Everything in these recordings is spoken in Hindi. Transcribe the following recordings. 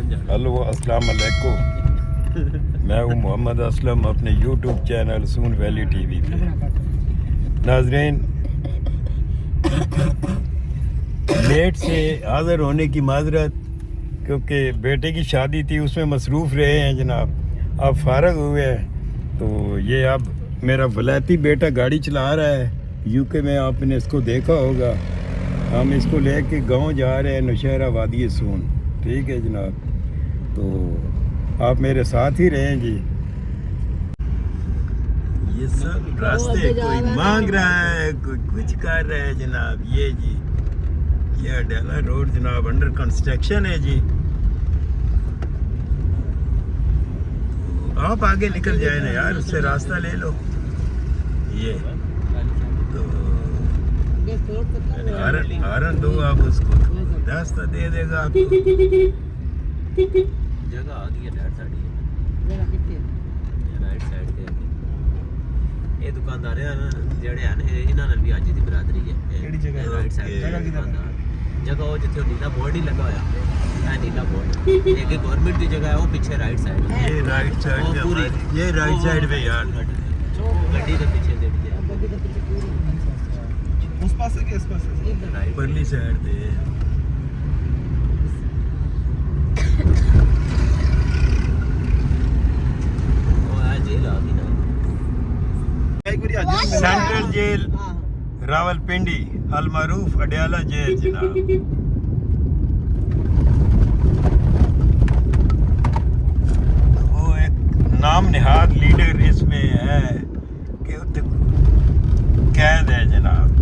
हेलो अस्सलाम वालेकुम। मैं हूँ मोहम्मद असलम अपने यूट्यूब चैनल सून वैली टीवी पे। नाजरीन, लेट से हाज़िर होने की माजरत, क्योंकि बेटे की शादी थी उसमें मसरूफ़ रहे हैं जनाब। अब फारग हुए हैं तो ये अब मेरा वलायती बेटा गाड़ी चला रहा है यूके में, आपने इसको देखा होगा। हम इसको लेके गांव जा रहे हैं नौशहरा वादी सून, ठीक है जनाब। तो आप मेरे साथ ही रहें जी। ये सब रास्ते कोई मांग रहा है, कोई कुछ कर रहा है जनाब। ये जी ये अडाला रोड जनाब अंडर कंस्ट्रक्शन है जी। आप आगे निकल जाए ना यार, उससे रास्ता ले लो। ये तो हारन दो आप उसको, रास्ता दे देगा आपको। जगह आ गई है लेफ्ट साइड, ये राइट साइड ते ये दुकानदार है ना जेड़े हैं इन्हां नाल भी आज दी बरादरी है। केड़ी जगह है? राइट साइड जगह की जगह वो जिथे नीला बोर्ड ही लगा होया है, नीला बोर्ड एक गवर्नमेंट की जगह है, वो पीछे राइट साइड है। ये राइट साइड पे पूरी, ये राइट साइड पे यार गड्डी के पीछे दे दिया उस पास है कि इस पास है? राइट परली साइड पे। वो आज जेल आ गई ना, एक बारी आज सेंट्रल जेल रावलपिंडी, अलमारूफ अडयाला जेल जनाब। वो एक नाम निहाद लीडर इसमें है कि कैद है जनाब।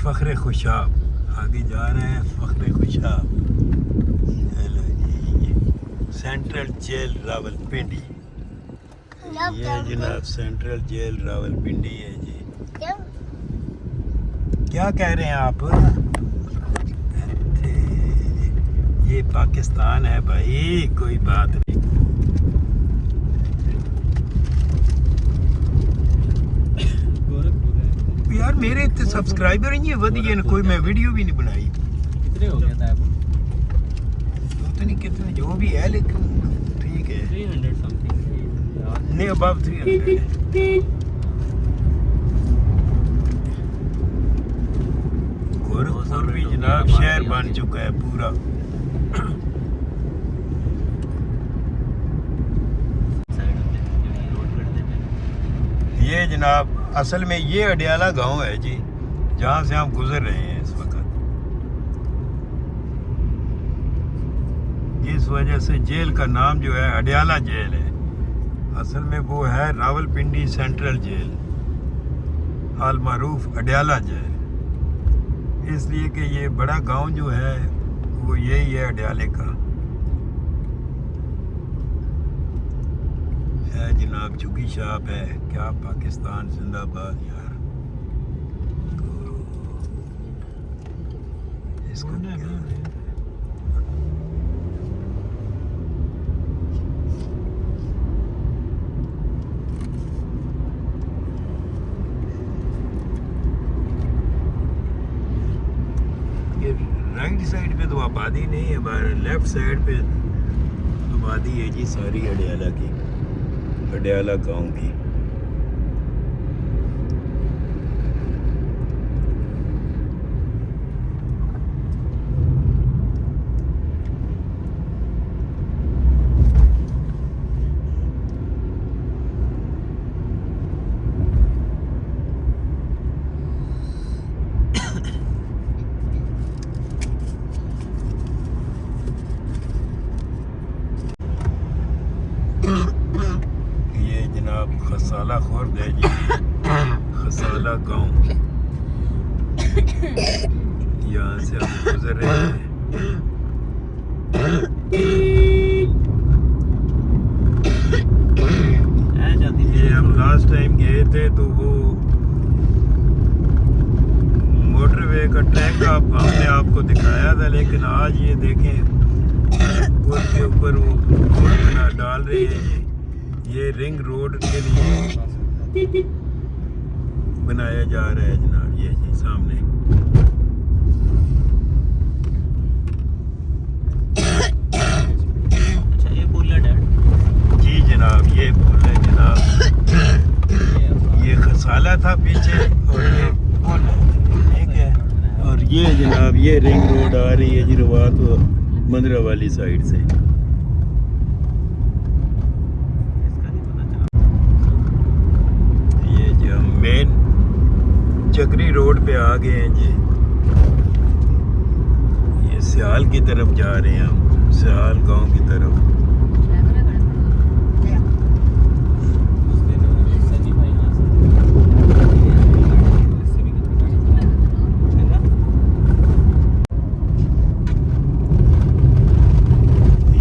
फख्र खुशाब आगे जा रहे हैं, फख्र खुशाब। हेलो जी, सेंट्रल जेल रावलपिंडी, ये जनाब सेंट्रल जेल रावलपिंडी है जी। क्या कह रहे हैं आप? ये पाकिस्तान है भाई, कोई बात नहीं। यार मेरे इतने सब्सक्राइबर ही वधिए न, कोई मैं वीडियो भी नहीं बनाई। कितने हो गया था पता नहीं कितने, जो भी है, लेकिन ठीक है 300 समथिंग नहीं, अबव 300। गोरखपुर भी जनाब शहर बन चुका है पूरा। ये जनाब असल में ये अडयाला गांव है जी, जहाँ से हम गुजर रहे हैं इस वक्त। इस वजह से जेल का नाम जो है अडयाला जेल है, असल में वो है रावलपिंडी सेंट्रल जेल, अलमारूफ अडयाला जेल। इसलिए कि ये बड़ा गांव जो है वो यही है अडयाले का है जनाब। झुकी छाप है, क्या पाकिस्तान जिंदाबाद यार। तो इसको ये राइट साइड पे तो आबादी नहीं है, लेफ्ट साइड पे आबादी है जी सारी अडयाला की, अडयाला गांव की। खसाला खुर्द है जी, खसाला गांव, यहाँ से हम गुजर रहे हैं। ये हम लास्ट टाइम गए थे तो वो मोटरवे का ट्रैक हमने आपको दिखाया था, लेकिन आज ये देखें पुल के ऊपर वो पुल बना डाल रहे हैं। ये रिंग रोड के लिए बनाया जा रहा है जनाब, ये जी सामने। अच्छा ये पुल है डैड? जी जनाब, ये पुल है जनाब। ये खसाला था पीछे और ये पुल है, ठीक है। और ये जनाब ये रिंग रोड आ रही है जी रवात व मंदरा वाली साइड से। इसका नहीं पता चला। ये जो हम मेन चक्री रोड पे आ गए हैं जी। ये सियाल की तरफ जा रहे हैं हम, सियाल गांव की तरफ। उस दिन सनी भाई यहाँ से इससे भी कितनी है ना?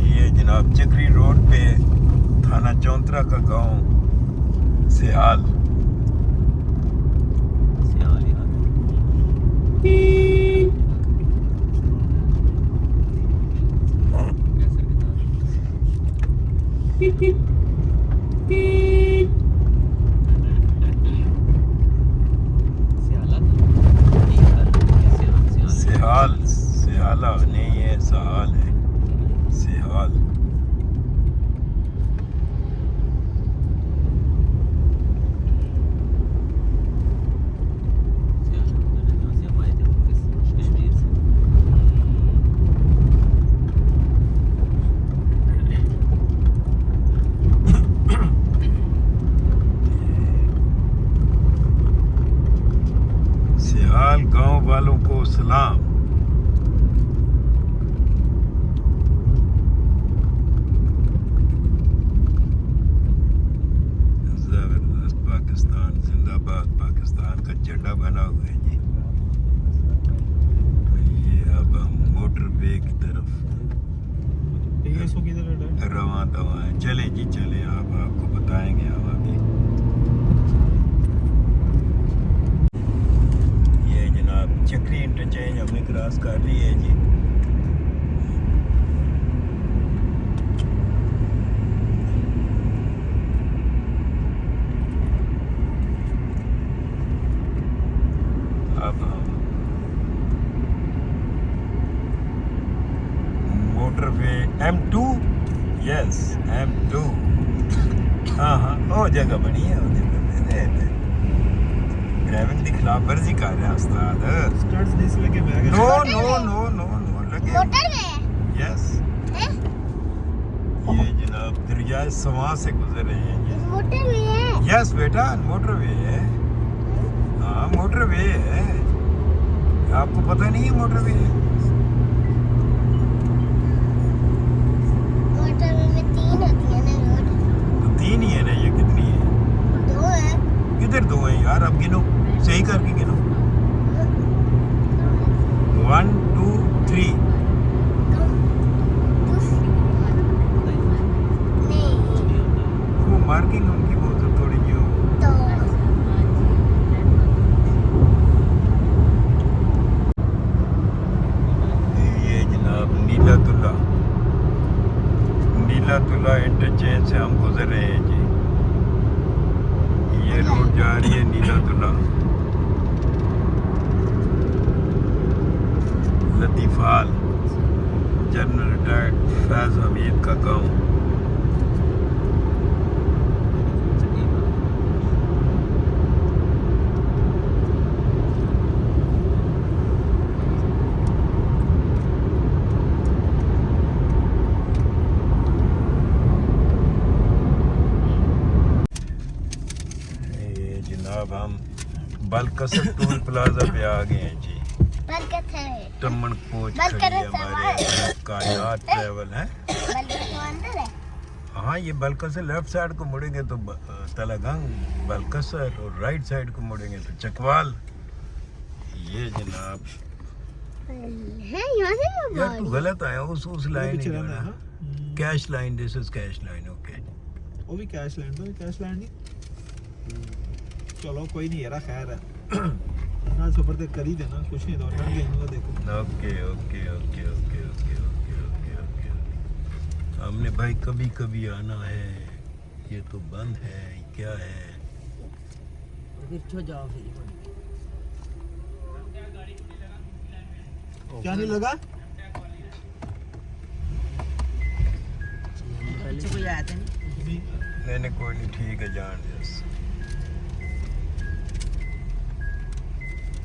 ये जनाब चक्री रोड पे थाना चौंतरा का गांव सियाल। सियाल ही आता सिहाल, सिहाला नहीं है, सहाल है, सिहाल। सिहाल गांव वालों को सलाम। जबरदस्त, पाकिस्तान जिंदाबाद, पाकिस्तान का झंडा बना हुआ है जी। ये अब हम मोटरवे की तरफ रवां दवा है। चले जी चले, आप आपको बताएंगे हम आगे। ये जनाब चक्री इंटरचेंज हमने क्रॉस कर ली है जी। अब हम मोटरवे M2, यस M2। हाँ हाँ, वो जगह बनी है ड्राइविंग की खिलाफ वर्जी कर रहा है उस्ताद। स्टार्ट्स नहीं से लेके bag no no no no no लगे यस। ये जनाब दरिया सवा से गुजर रहे हैं ये। मोटरवे है। यस बेटा, मोटरवे है। हाँ मोटरवे है, आपको पता नहीं है मोटरवे है? मोटरवे में 3 होती है ना रोड? तो 3 ही है ना, ये कितनी है? 2 है। किधर 2 है यार, अब गिनो, सही करके गिनो। 1 2 3। वो मार्किंग उनकी बहुत थोड़ी जो ये जनाब नीलातुल्ला इंटरचेंज से हम गुजर रहे हैं जी। ये रोड जा रही है नीलातुल्ला लतीफाल, जनरल रिटायर्ड फैज हमीद का गाँव। अब हम बलकसर टूल प्लाजा पे आ गए हैं जी। बरकत है। टमन कोच बलकसर खड़ी है से हमारे कायनात ट्रैवल है। बरकत तो अंदर है। हाँ, ये बलकसर लेफ्ट साइड को मुड़ेंगे तो तलागंग बलकसर, और राइट साइड को मुड़ेंगे तो चकवाल। ये जनाब है यहाँ से यार तू गलत आया, उस लाइन पीछे ही रहना है, जाना। हाँ। Cache line, this is cache line. Okay वो भी कैश लैंड, तो कैश लैंड नहीं। चलो कोई नहीं यार, खैर है ना, सफर तक कर ही देना, कुछ नहीं दौड़ना के इनका देखो। Okay okay okay okay okay okay okay okay. हमने भाई कभी कभी आना है, ये तो बंद है क्या है? फिर जाओ फिर क्या नहीं लगा पीछे कोई आया था नहीं नहीं कोई नहीं ठीक है जान दे बस।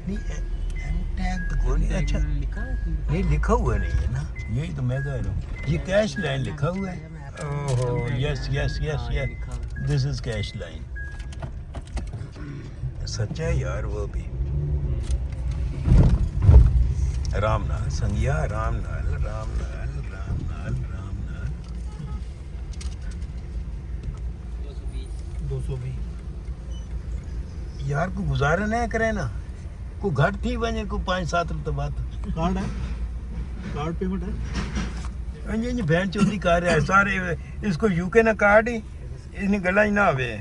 नहीं टैग तो कोई नहीं अच्छा नहीं लिखा हुआ नहीं है ना यही तो मैं कह रहा हूँ ये कैश लाइन लिखा हुआ है ओहो yes yes yes yes this is cache line सच्चा है यार वो भी राम नाल संगिया राम नाल राम नाल राम नाल राम नाल 220 यार को गुजारा नहीं करे ना को घट थी वने को 5-7 रुपए बात कार्ड है कार्ड पेमेंट है ये बहन चोरी कर रहा है सारे इसको यूके ना कार्ड ही इसने गला ही ना आवे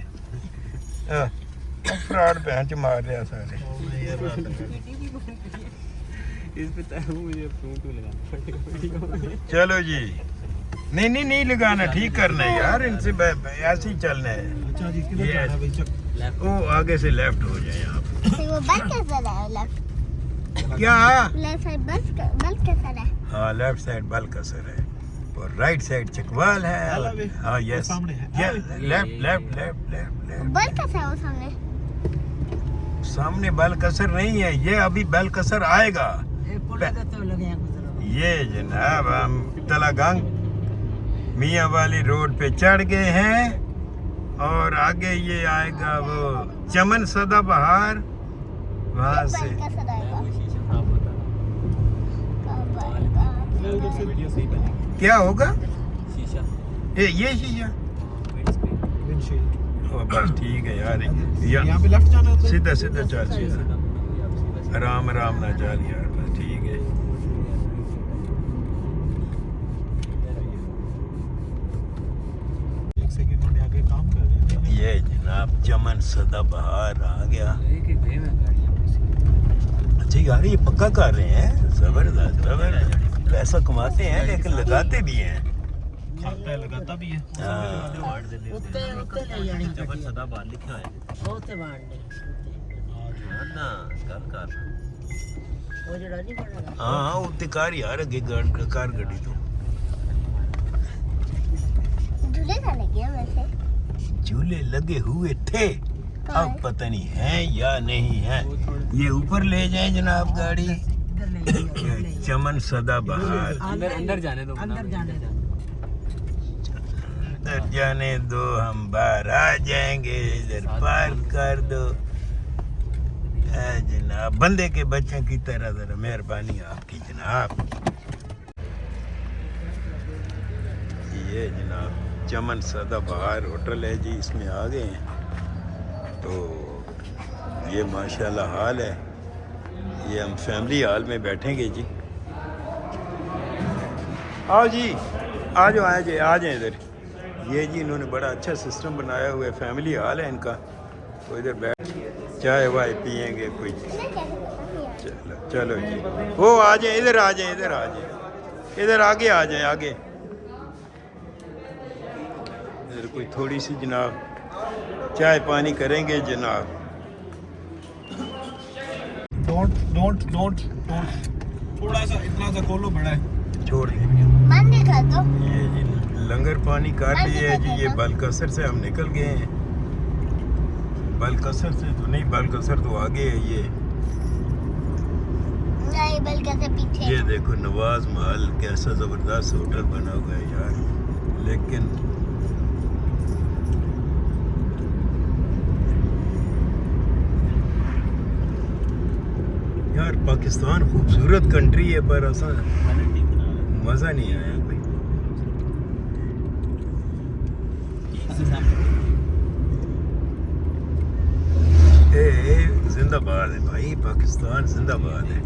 फ्रॉड बहन च मार रहा सारे इस पे तो मुझे फ्रूट लगाना पड़ेगा चलो जी नहीं लगाना ठीक करना है यार इनसे ऐसे ही चलना है अच्छा जी किधर ये- जाना है भाई चक वो आगे से लेफ्ट हो जाए आप वो बस कैसा है लेफ्ट क्या लेफ्ट साइड बस कैसा है हाँ लेफ्ट साइड बलकसर है और राइट साइड चकवाल है आला वे, हाँ वो यस सामने है। Left left left left left बस कैसा है वो सामने सामने बलकसर नहीं है ये अभी बलकसर आएगा ए पुल तो लगे हैं गुजरो ये जनाब हम तलागंग मियाँ वाली रोड पे चढ़ गए हैं और आगे ये आएगा वो चमन सदाबहार वहाँ से बस कैसा रहेगा शीशा साफ होता उधर से वीडियो सही बनेगी क्या होगा शीशा ये शीशा विंडस्क्रीन विंडशील्ड ओ, बस ठीक है यार यहाँ पे लेफ्ट जाना है तो सीधा सीधा चल सीधा आराम आराम ना चल यार बस ठीक है एक सेकंड में आगे काम कर रहे हैं ये जनाब चमन सदाबहार आ गया एक एक भे में गाड़ियां अच्छा यार ये पक्का कर रहे हैं जबरदस्त जबरदस्त पैसा कमाते हैं लेकिन लगाते भी हैं खाता है लगाता भी है हाँ। उत्ते उत्ते ले जानी जबर सदा बाहर लिखा है उत्ते बांधने ना गल कर वो जड़ा नहीं पड़ेगा हाँ उत्ते कार यार अगे कार गड्डी तो झूले का लगे हैं वैसे झूले लगे हुए थे अब कहाँ? पता नहीं है या नहीं है ये ऊपर ले जाए जनाब गाड़ी इधर ले जाइए ये चमन सदाबहार अंदर जाने दो अंदर जाने दो अंदर जाने दो हम बाहर आ जाएंगे इधर पार्क कर दो ऐ जनाब बंदे के बच्चों की तरह जरा मेहरबानी आपकी जनाब ये जनाब चमन सदाबहार होटल है जी इसमें आ गए हैं तो ये माशाल्लाह हाल है ये हम फैमिली हॉल में बैठेंगे जी आओ जी आ जाओ आ जाए इधर ये जी इन्होंने बड़ा अच्छा सिस्टम बनाया हुआ है फैमिली हॉल है इनका तो इधर बैठ चाय वाय पियेंगे कोई चलो चलो जी वो आ जाए इधर आ जाए इधर आ जाए इधर आगे आ जाए आगे इधर कोई थोड़ी सी जनाब चाय पानी करेंगे जनाब डोंट थोड़ा सा इतना सा खोलो बड़ा है छोड़ देंगे बंद कर दो ये जी लंगर पानी कर लिए है जी ये बलकसर से हम निकल गए हैं बलकसर से तो नहीं बलकसर तो आगे है ये नहीं बल्कि से पीछे ये देखो नवाज महल कैसा जबरदस्त होटल बना हुआ है यार लेकिन यार पाकिस्तान खूबसूरत कंट्री है पर ऐसा मज़ा नहीं आया भाई ए जिंदाबाद है भाई पाकिस्तान जिंदाबाद है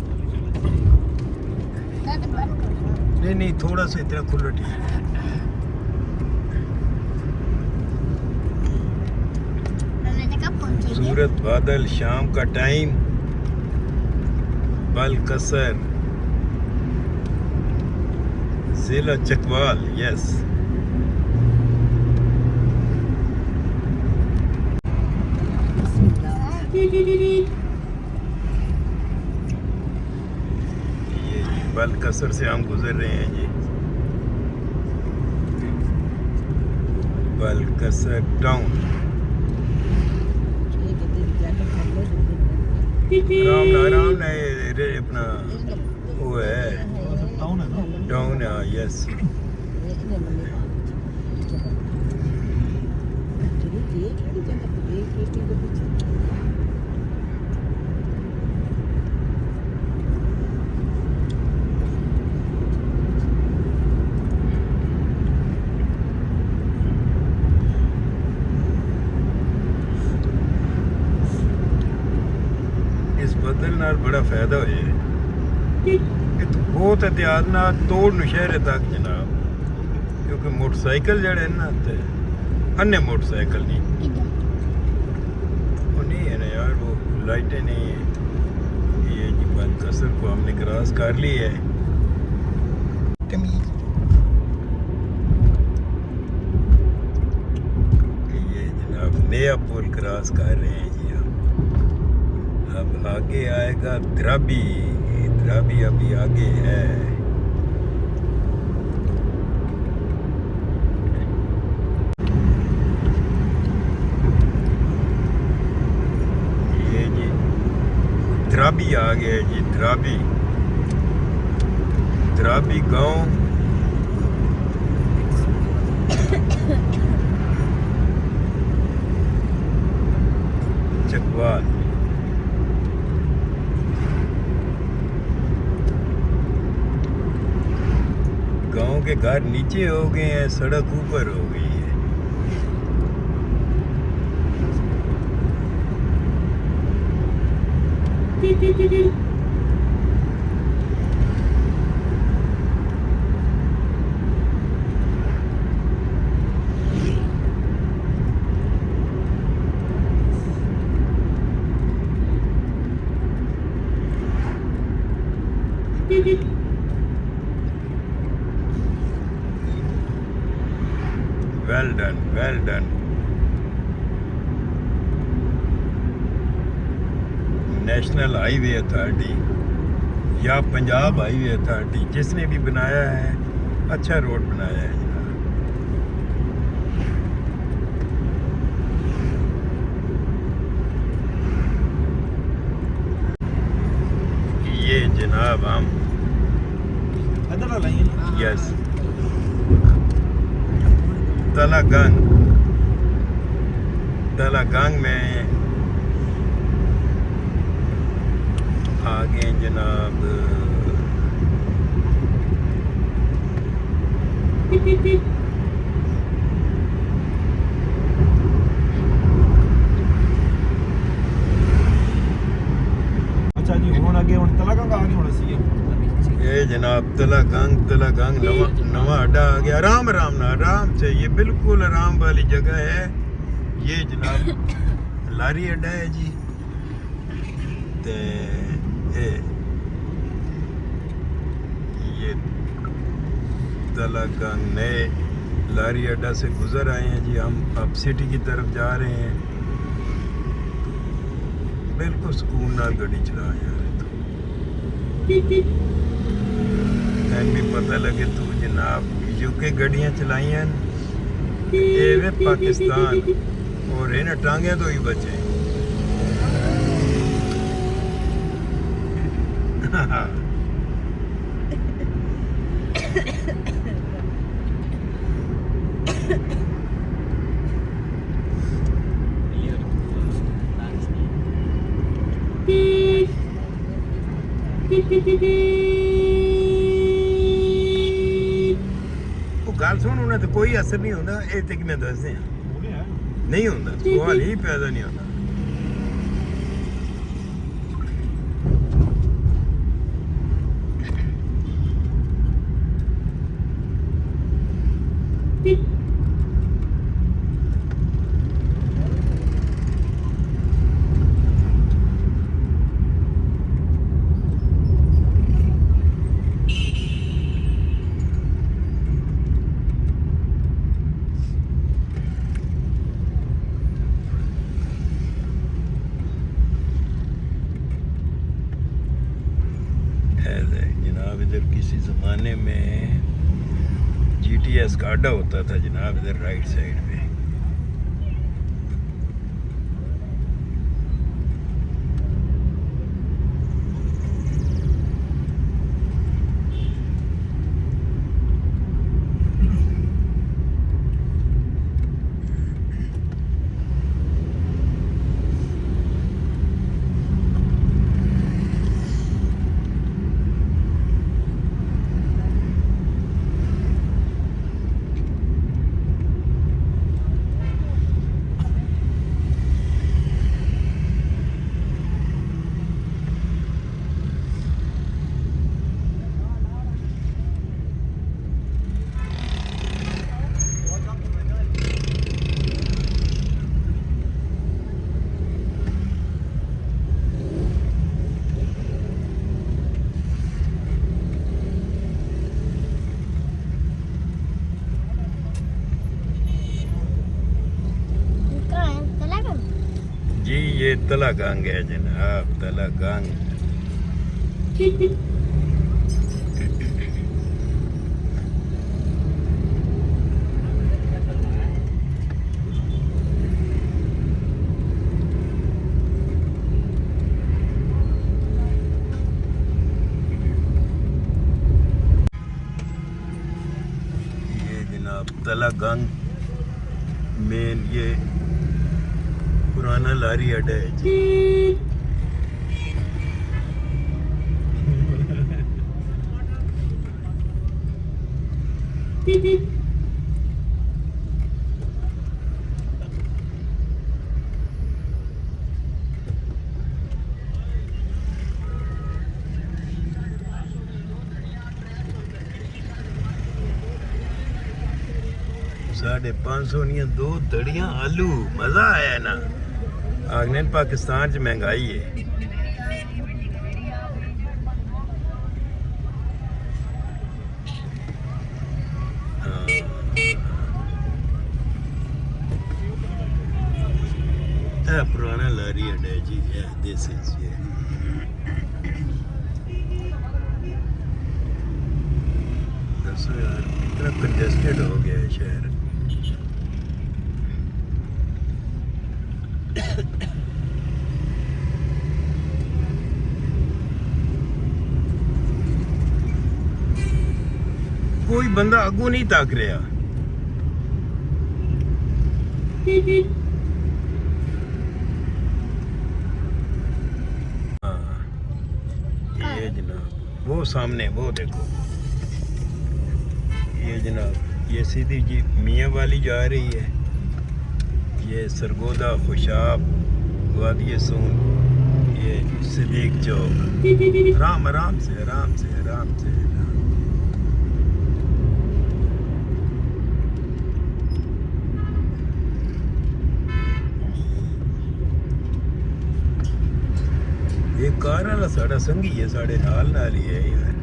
बंद कर नहीं थोड़ा सा इतना खुला ठीक है मैंने कब पहुंची सूरत बादल शाम का टाइम बलकसर जिला चकवाल यस ये जी बलकसर से हम गुजर रहे हैं जी, बलकसर टाउन। आराम ना ये अपना वो है टाउन है ना। टाउन है, यस। इस बदल नाल बड़ा फायदा होया है। ये तो बहुत एहतियात नाल तोड़ नशहरे तक जनाब, क्योंकि मोटरसाइकिल जड़े हैं ना ते अन्य मोटरसाइकिल नहीं, वो नहीं है ना यार, वो लाइटें नहीं है। ये जी बलकसर को हमने क्रॉस कर ली है। ये जनाब नया पुल क्रॉस कर रहे हैं जी हम। अब आगे आएगा द्राबी, द्राबी अभी आगे है। ये जी द्राबी आ गया है जी, द्राबी, द्राबी गांव। चकवाल। गांव के घर नीचे हो गए हैं, सड़क ऊपर हो गई है। Well done, well done. National highway authority या पंजाब हाईवे अथॉरिटी, जिसने भी बनाया है अच्छा रोड बनाया है जनाब। ये जनाब हम इधर ला लाइए ना। यस तलागंग, तलागंग में आगे जनाब। अच्छा जी, हुण अगे हुण तलागंग आ गए हुण सी। ये जनाब तलागंग, तलागंग नवा अड्डा आ गया। आराम आराम ना, आराम से, ये बिल्कुल आराम वाली जगह है। ये जनाब लारी अड्डा है जी। ते ये तलागंग नए लारी अड्डा से गुजर आए हैं जी। हम अब सिटी की तरफ जा रहे हैं। बिल्कुल सुकून नाल गड्डी चला यार। एन भी पता लगे तू जनाब यूके गड्डियां चलाइयां एवे पाकिस्तान और इन टांगे तो ही बचे। वो गल सुन, उन्हें तो कोई असर नहीं होता। ये तक मैं दसदे नहीं होता, सवाल ही पैदा नहीं होता। किसी ज़माने में GTS का अड्डा होता था जनाब, इधर राइट साइड पे। कहाँ है तलागंग? जी ये तलागंग है जनाब, तलागंग। ये जनाब तलागंग मेन ये पुराना लारी अड्डा है जी। $550 नहीं 2 दड़ियां आलू, मजा आया ना। आगने पाकिस्तान च महंगाई है। पुराना लारी अड्डा है जी, दिस इज ये। दसो यार इतना कंजेस्टेड हो गया है शहर। कोई बंदा अगू नहीं ताक रहा। ये जनाब वो सामने वो देखो, ये जनाब ये सीधी जी मियाँ वाली जा रही है। ये सरगोदा, खुशाब, वादी सून, ये सिद्दीक चौक। आराम आराम से आराम से आराम से। ये कार वाला साड़ा संगी है, साढ़े नाल ही है यार।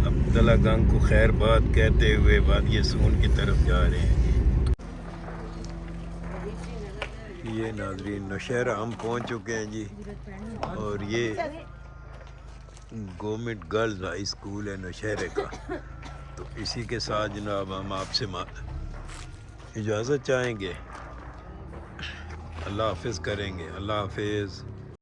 अब तलागंग को खैर बात कहते हुए वादी सून की तरफ जा रहे हैं। ये नाज़रीन नौशहरा हम पहुंच चुके हैं जी, और ये गवर्नमेंट गर्ल्स हाई स्कूल है नौशहरे का। तो इसी के साथ जनाब हम आपसे इजाज़त चाहेंगे, अल्लाह हाफिज़ करेंगे। अल्लाह हाफिज़।